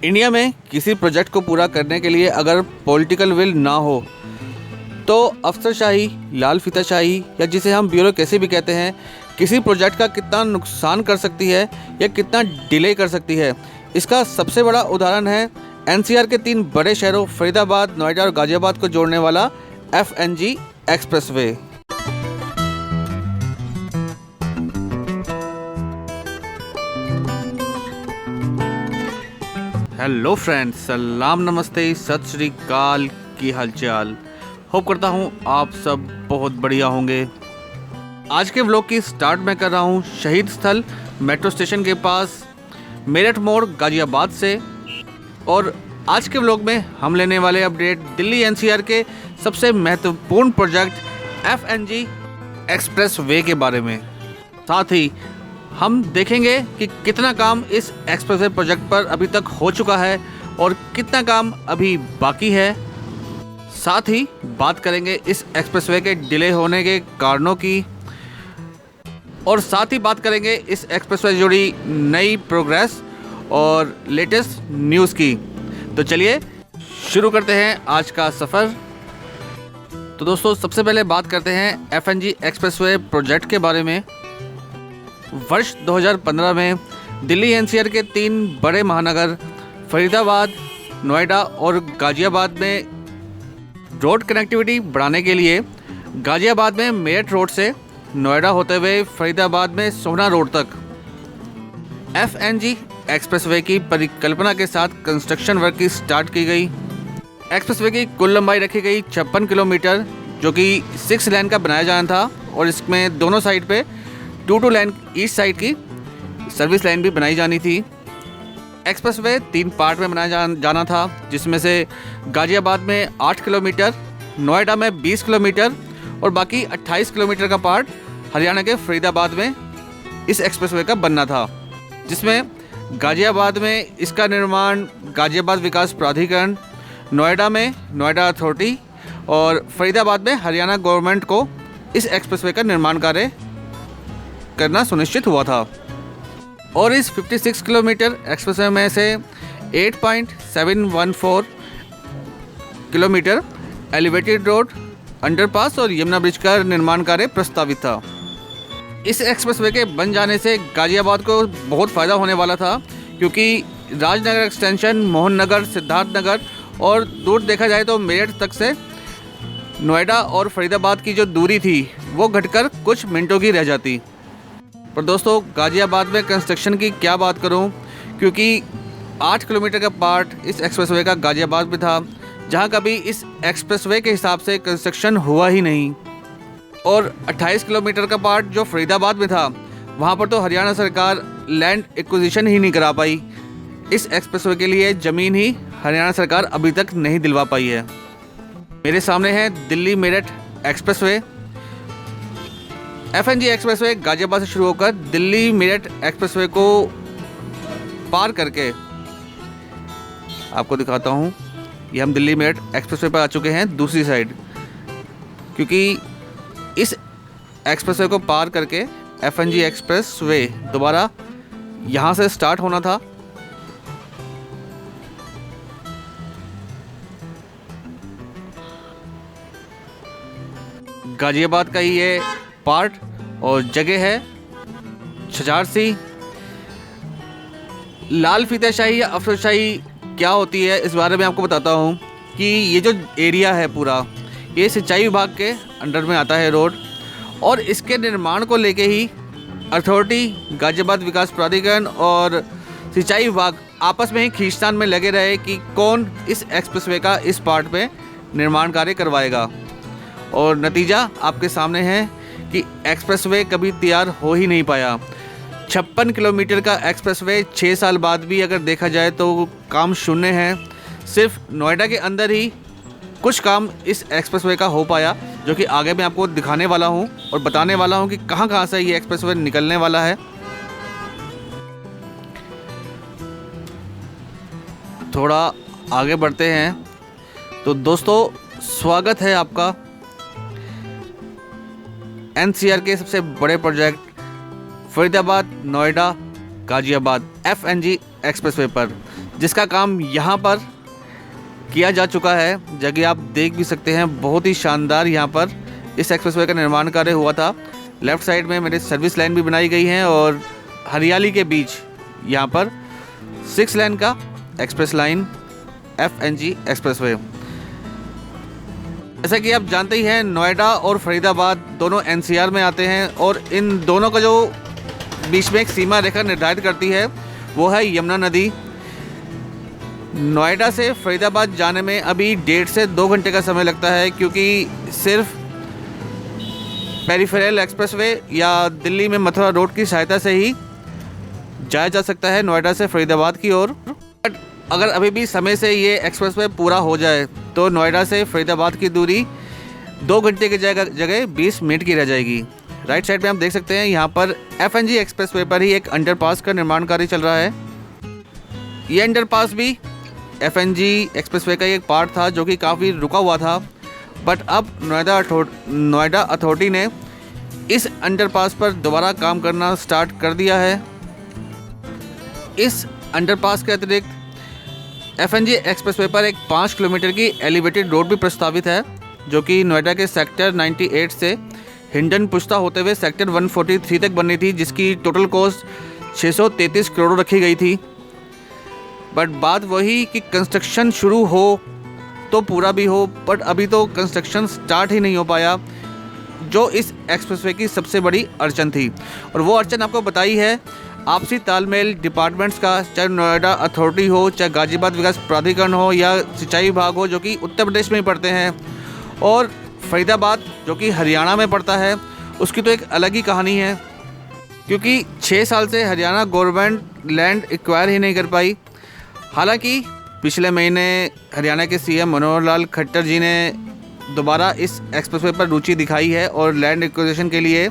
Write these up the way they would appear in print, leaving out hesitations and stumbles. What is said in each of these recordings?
India में किसी project को पूरा करने के लिए अगर पॉलिटिकल विल ना हो तो अफसरशाही, लाल फीताशाही या जिसे हम ब्यूरोक्रेसी भी कहते हैं, किसी प्रोजेक्ट का कितना नुकसान कर सकती है या कितना डिले कर सकती है। इसका सबसे बड़ा उदाहरण है एनसीआर के 3 बड़े शहरों फरीदाबाद, नोएडा और गाजियाबाद को जोड़ने वाला FNG एक्सप्रेसवे। हेलो फ्रेंड्स, सलाम, नमस्ते, सत श्री अकाल, की हालचाल। होप करता हूँ आप सब बहुत बढ़िया होंगे। आज के व्लॉग की स्टार्ट मैं कर रहा हूँ शहीद स्थल मेट्रो स्टेशन के पास मेरठ मोड़ गाजियाबाद से। और आज के व्लॉग में हम लेने वाले अपडेट दिल्ली NCR के सबसे महत्वपूर्ण प्रोजेक्ट FNG एक्सप्रेसवे के बारे में। साथ ही हम देखेंगे कि कितना काम इस एक्सप्रेसवे प्रोजेक्ट पर अभी तक हो चुका है और कितना काम अभी बाकी है। साथ ही बात करेंगे इस एक्सप्रेसवे के डिले होने के कारणों की और साथ ही बात करेंगे इस एक्सप्रेसवे से जुड़ी नई प्रोग्रेस और लेटेस्ट न्यूज़ की। तो चलिए शुरू करते हैं आज का सफ़र। तो दोस्तों, सबसे पहले बात करते हैं FNG एक्सप्रेसवे प्रोजेक्ट के बारे में। वर्ष 2015 में दिल्ली NCR के 3 बड़े महानगर फरीदाबाद, नोएडा और गाजियाबाद में रोड कनेक्टिविटी बढ़ाने के लिए गाजियाबाद में मेरठ रोड से नोएडा होते हुए फरीदाबाद में सोहना रोड तक FNG एक्सप्रेसवे की परिकल्पना के साथ कंस्ट्रक्शन वर्क की स्टार्ट की गई। एक्सप्रेसवे की कुल लंबाई रखी गई 56 किलोमीटर, जो कि 6 लेन का बनाया जाना था और इसमें दोनों साइड पे 2 लेन ईस्ट साइड की सर्विस लाइन भी बनाई जानी थी। एक्सप्रेसवे 3 पार्ट में बनाया जाना था, जिसमें से गाजियाबाद में 8 किलोमीटर, नोएडा में 20 किलोमीटर और बाकी 28 किलोमीटर का पार्ट हरियाणा के फरीदाबाद में इस एक्सप्रेसवे का बनना था। जिसमें गाजियाबाद में इसका निर्माण गाजियाबाद विकास प्राधिकरण, नोएडा में नोएडा अथॉरिटी और फरीदाबाद में हरियाणा गवर्नमेंट को इस एक्सप्रेसवे का निर्माण कार्य करना सुनिश्चित हुआ था। और इस 56 किलोमीटर एक्सप्रेसवे में से 8.714 किलोमीटर एलिवेटेड रोड, अंडरपास और यमुना ब्रिज का निर्माण कार्य प्रस्तावित था। इस एक्सप्रेसवे के बन जाने से गाजियाबाद को बहुत फ़ायदा होने वाला था, क्योंकि राजनगर एक्सटेंशन, मोहन नगर, सिद्धार्थ नगर और दूर देखा जाए तो मेरठ तक से नोएडा और फरीदाबाद की जो दूरी थी वो घटकर कुछ मिनटों की रह जाती। पर दोस्तों, गाजियाबाद में कंस्ट्रक्शन की क्या बात करूं, क्योंकि 8 किलोमीटर का पार्ट इस एक्सप्रेसवे का गाजियाबाद में था, जहां कभी इस एक्सप्रेसवे के हिसाब से कंस्ट्रक्शन हुआ ही नहीं। और 28 किलोमीटर का पार्ट जो फरीदाबाद में था, वहां पर तो हरियाणा सरकार लैंड एक्विजिशन ही नहीं करा पाई। इस एक्सप्रेसवे के लिए ज़मीन ही हरियाणा सरकार अभी तक नहीं दिलवा पाई है। मेरे सामने है Delhi Meerut expressway. FNG expressway Ghaziabad से शुरू होकर दिल्ली मेरठ एक्सप्रेसवे को पार करके आपको दिखाता हूँ। ये हम दिल्ली मेरठ एक्सप्रेसवे पर आ चुके हैं दूसरी साइड, क्योंकि इस एक्सप्रेसवे को पार करके FNG एक्सप्रेसवे दोबारा यहाँ से स्टार्ट होना था। गाजियाबाद का ही ये पार्ट और जगह है छजार सी। लाल फीताशाही या अफसरशाही क्या होती है, इस बारे में आपको बताता हूँ कि ये जो एरिया है पूरा, ये सिंचाई विभाग के अंडर में आता है रोड, और इसके निर्माण को लेके ही अथॉरिटी, गाजियाबाद विकास प्राधिकरण और सिंचाई विभाग आपस में ही खींचतान में लगे रहे कि कौन इस एक्सप्रेसवे का इस पार्ट में निर्माण कार्य करवाएगा। और नतीजा आपके सामने है कि एक्सप्रेसवे कभी तैयार हो ही नहीं पाया। 56 किलोमीटर का एक्सप्रेसवे 6 साल बाद भी अगर देखा जाए तो काम शून्य है। सिर्फ नोएडा के अंदर ही कुछ काम इस एक्सप्रेसवे का हो पाया, जो कि आगे मैं आपको दिखाने वाला हूं और बताने वाला हूं कि कहां से ये एक्सप्रेसवे निकलने वाला है। थोड़ा आगे बढ़ते हैं। तो दोस्तों, स्वागत है आपका NCR के सबसे बड़े project Faridabad, Noida, Ghaziabad FNG expressway पर, जिसका काम यहाँ पर किया जा चुका है। जगह आप देख भी सकते हैं, बहुत ही शानदार यहाँ पर इस एक्सप्रेसवे का निर्माण कार्य हुआ था। लेफ़्ट साइड में मेरे सर्विस लाइन भी बनाई गई है और हरियाली के बीच यहाँ पर 6 लेन का एक्सप्रेस लाइन FNG एक्सप्रेसवे। जैसा कि आप जानते ही हैं, नोएडा और फरीदाबाद दोनों NCR में आते हैं और इन दोनों का जो बीच में एक सीमा रेखा निर्धारित करती है वो है यमुना नदी। नोएडा से फरीदाबाद जाने में अभी 1.5 से 2 घंटे का समय लगता है, क्योंकि सिर्फ पेरिफेरल एक्सप्रेसवे या दिल्ली में मथुरा रोड की सहायता से ही जाया जा सकता है नोएडा से फरीदाबाद की ओर। बट अगर अभी भी समय से ये एक्सप्रेसवे पूरा हो जाए तो नोएडा से फरीदाबाद की दूरी 2 घंटे की जगह 20 मिनट की रह जाएगी। राइट साइड में आप देख सकते हैं, यहाँ पर FNG एक्सप्रेसवे पर ही एक अंडरपास का निर्माण कार्य चल रहा है। ये अंडरपास भी FNG एक्सप्रेसवे का एक पार्ट था जो कि काफ़ी रुका हुआ था, बट अब नोएडा अथॉरिटी ने इस अंडरपास पर दोबारा काम करना स्टार्ट कर दिया है। इस अंडरपास के अतिरिक्त FNG एक्सप्रेसवे पर एक 5 किलोमीटर की एलिवेटेड रोड भी प्रस्तावित है, जो कि नोएडा के सेक्टर 98 से हिंडन पुश्ता होते हुए सेक्टर 143 तक बननी थी, जिसकी टोटल कॉस्ट 633 करोड़ रखी गई थी। बट बात वही कि कंस्ट्रक्शन शुरू हो तो पूरा भी हो, बट अभी तो कंस्ट्रक्शन स्टार्ट ही नहीं हो पाया, जो इस एक्सप्रेसवे की सबसे बड़ी अड़चन थी। और वो अड़चन आपको बताई है आपसी तालमेल डिपार्टमेंट्स का, चाहे नोएडा अथॉरिटी हो, चाहे गाजियाबाद विकास प्राधिकरण हो या सिंचाई विभाग हो, जो कि उत्तर प्रदेश में ही पड़ते हैं, और फरीदाबाद जो कि हरियाणा में पड़ता है, उसकी तो एक अलग ही कहानी है, क्योंकि 6 साल से हरियाणा गवर्नमेंट लैंड एक्वायर ही नहीं कर पाई। हालांकि पिछले महीने हरियाणा के CM मनोहर लाल खट्टर जी ने दोबारा इस एक्सप्रेसवे पर रुचि दिखाई है और लैंड एक्विजिशन के लिए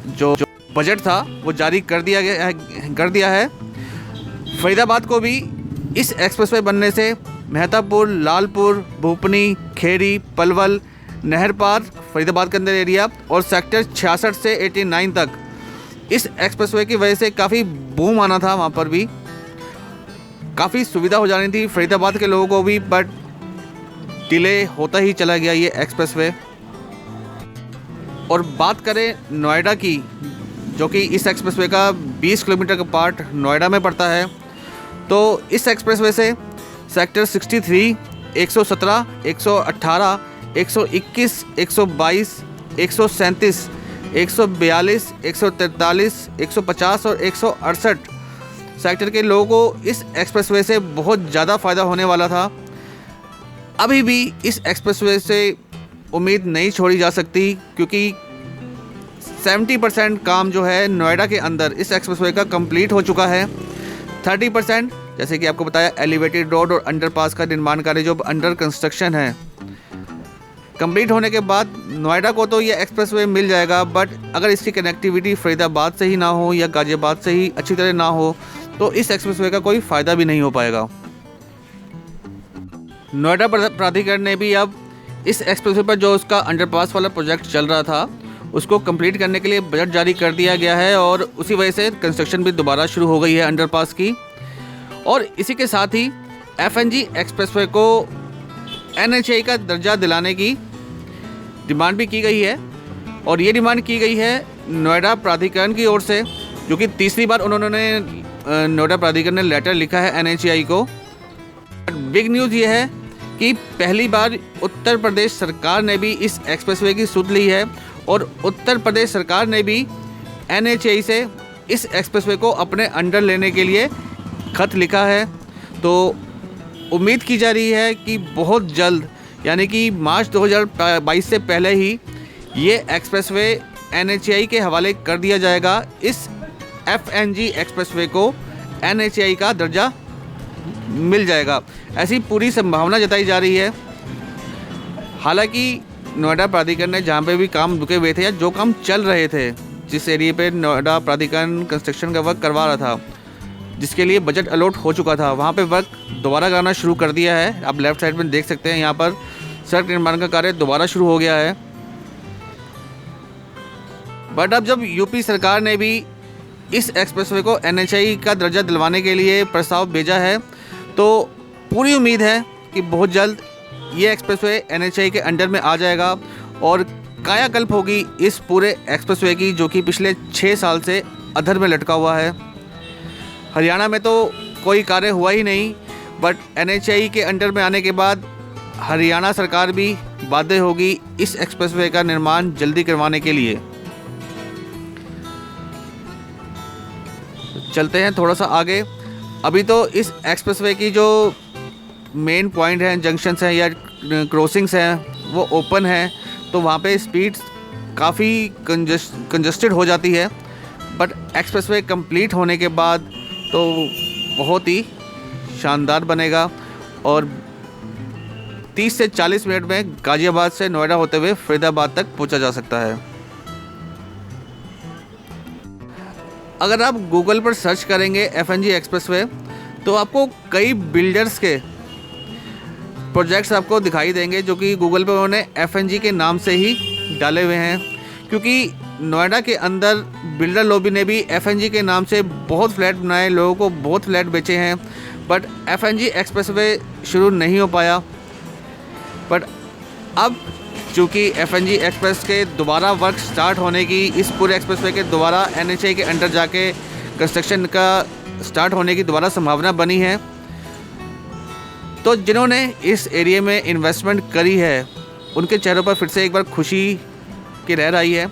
जो बजट था वो जारी कर दिया है। फरीदाबाद को भी इस एक्सप्रेसवे बनने से मेहतापुर, लालपुर, भूपनी, खेरी, पलवल, नहर पार फरीदाबाद के अंदर एरिया और सेक्टर 66 से 89 तक इस एक्सप्रेसवे की वजह से काफ़ी बूम आना था। वहाँ पर भी काफ़ी सुविधा हो जानी थी फरीदाबाद के लोगों को भी, बट डिले होता ही चला गया ये एक्सप्रेसवे। और बात करें नोएडा की, जो कि इस एक्सप्रेसवे का 20 किलोमीटर का पार्ट नोएडा में पड़ता है, तो इस एक्सप्रेसवे से सेक्टर 63, 117, 118, 121, 122, 137, 142, 143, 150 और 168 सेक्टर के लोगों को इस एक्सप्रेसवे से बहुत ज़्यादा फ़ायदा होने वाला था। अभी भी इस एक्सप्रेसवे से उम्मीद नहीं छोड़ी जा सकती, क्योंकि 70% काम जो है नोएडा के अंदर इस एक्सप्रेसवे का कंप्लीट हो चुका है। 30% जैसे कि आपको बताया एलिवेटेड रोड और अंडरपास का निर्माण कार्य जो अंडर कंस्ट्रक्शन है, कंप्लीट होने के बाद नोएडा को तो ये एक्सप्रेसवे मिल जाएगा, बट अगर इसकी कनेक्टिविटी फरीदाबाद से ही ना हो या गाजियाबाद से ही अच्छी तरह ना हो तो इस एक्सप्रेसवे का कोई फ़ायदा भी नहीं हो पाएगा। नोएडा प्राधिकरण ने भी अब इस एक्सप्रेसवे पर जो उसका अंडरपास वाला प्रोजेक्ट चल रहा था उसको कंप्लीट करने के लिए बजट जारी कर दिया गया है और उसी वजह से कंस्ट्रक्शन भी दोबारा शुरू हो गई है अंडरपास की। और इसी के साथ ही FNG एक्सप्रेसवे को NHAI का दर्जा दिलाने की डिमांड भी की गई है, और ये डिमांड की गई है नोएडा प्राधिकरण की ओर से, जो कि तीसरी बार उन्होंने नोएडा प्राधिकरण ने लेटर लिखा है NHAI को। बिग न्यूज़ ये है कि पहली बार उत्तर प्रदेश सरकार ने भी इस एक्सप्रेसवे की सुध ली है और उत्तर प्रदेश सरकार ने भी NHAI से इस एक्सप्रेसवे को अपने अंडर लेने के लिए खत लिखा है। तो उम्मीद की जा रही है कि बहुत जल्द, यानी कि मार्च 2022 से पहले ही ये एक्सप्रेसवे NHAI के हवाले कर दिया जाएगा। इस FNG एक्सप्रेसवे को NHAI का दर्जा मिल जाएगा, ऐसी पूरी संभावना जताई जा रही है। हालांकि नोएडा प्राधिकरण ने जहाँ पे भी काम रुके हुए थे या जो काम चल रहे थे, जिस एरिया पे नोएडा प्राधिकरण कंस्ट्रक्शन का वर्क करवा रहा था, जिसके लिए बजट अलॉट हो चुका था, वहाँ पे वर्क दोबारा करना शुरू कर दिया है। आप लेफ़्ट साइड में देख सकते हैं, यहाँ पर सड़क निर्माण का कार्य दोबारा शुरू हो गया है। बट अब जब यूपी सरकार ने भी इस एक्सप्रेसवे को NHAI का दर्जा दिलवाने के लिए प्रस्ताव भेजा है, तो पूरी उम्मीद है कि बहुत जल्द ये एक्सप्रेसवे NHAI के अंडर में आ जाएगा और कायाकल्प होगी इस पूरे एक्सप्रेसवे की, जो कि पिछले 6 साल से अधर में लटका हुआ है। हरियाणा में तो कोई कार्य हुआ ही नहीं, बट NHAI के अंडर में आने के बाद हरियाणा सरकार भी बाध्य होगी इस एक्सप्रेसवे का निर्माण जल्दी करवाने के लिए। चलते हैं थोड़ा सा आगे। अभी तो इस एक्सप्रेसवे की जो मेन पॉइंट हैं, जंक्शंस हैं या क्रॉसिंग्स हैं, वो ओपन है, तो वहाँ पे स्पीड काफ़ी कंजस्टेड हो जाती है। बट एक्सप्रेसवे कंप्लीट होने के बाद तो बहुत ही शानदार बनेगा और 30 से 40 मिनट में गाज़ियाबाद से नोएडा होते हुए फरीदाबाद तक पहुंचा जा सकता है। अगर आप गूगल पर सर्च करेंगे FNG एक्सप्रेसवे तो आपको कई बिल्डर्स के प्रोजेक्ट्स आपको दिखाई देंगे, जो कि गूगल पर उन्होंने FNG के नाम से ही डाले हुए हैं, क्योंकि नोएडा के अंदर बिल्डर लॉबी ने भी FNG के नाम से बहुत फ्लैट बनाए, लोगों को बहुत फ्लैट बेचे हैं, बट FNG एक्सप्रेसवे शुरू नहीं हो पाया। बट अब चूँकि FNG एक्सप्रेस के दोबारा वर्क स्टार्ट होने की, इस पूरे एक्सप्रेसवे के दोबारा NHAI के अंडर जाके कंस्ट्रक्शन का स्टार्ट होने की दोबारा संभावना बनी है, तो जिन्होंने इस एरिया में इन्वेस्टमेंट करी है उनके चेहरों पर फिर से एक बार खुशी की लहर आई है।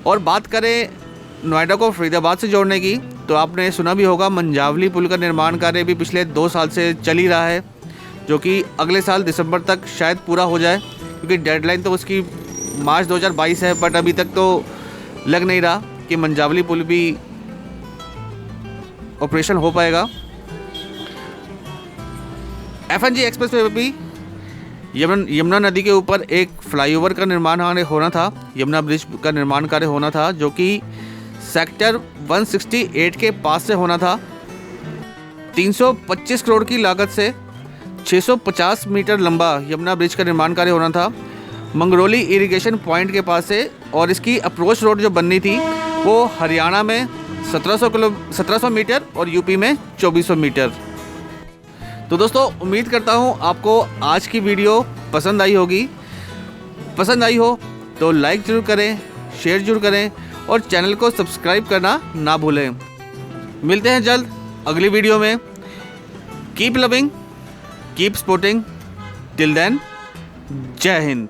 और बात करें नोएडा को फरीदाबाद से जोड़ने की, तो आपने सुना भी होगा मंझावली पुल का निर्माण कार्य भी पिछले 2 साल से चल ही रहा है, जो कि अगले साल दिसंबर तक शायद पूरा हो जाए, क्योंकि डेडलाइन तो उसकी मार्च 2022 है। बट अभी तक तो लग नहीं रहा कि मंझावली पुल भी ऑपरेशन हो पाएगा। FNG एक्सप्रेसवे भी यमुना नदी के ऊपर एक फ्लाईओवर का निर्माण होना था, यमुना ब्रिज का निर्माण कार्य होना था, जो कि सेक्टर 168 के पास से होना था। 325 करोड़ की लागत से 650 मीटर लंबा यमुना ब्रिज का निर्माण कार्य होना था मंगरोली इरिगेशन पॉइंट के पास से, और इसकी अप्रोच रोड जो बननी थी वो हरियाणा में 1700 मीटर और यूपी में 2400 मीटर। तो दोस्तों, उम्मीद करता हूँ आपको आज की वीडियो पसंद आई होगी। पसंद आई हो तो लाइक ज़रूर करें, शेयर जरूर करें और चैनल को सब्सक्राइब करना ना भूलें। मिलते हैं जल्द अगली वीडियो में। Keep loving, keep supporting, till then, जय हिंद।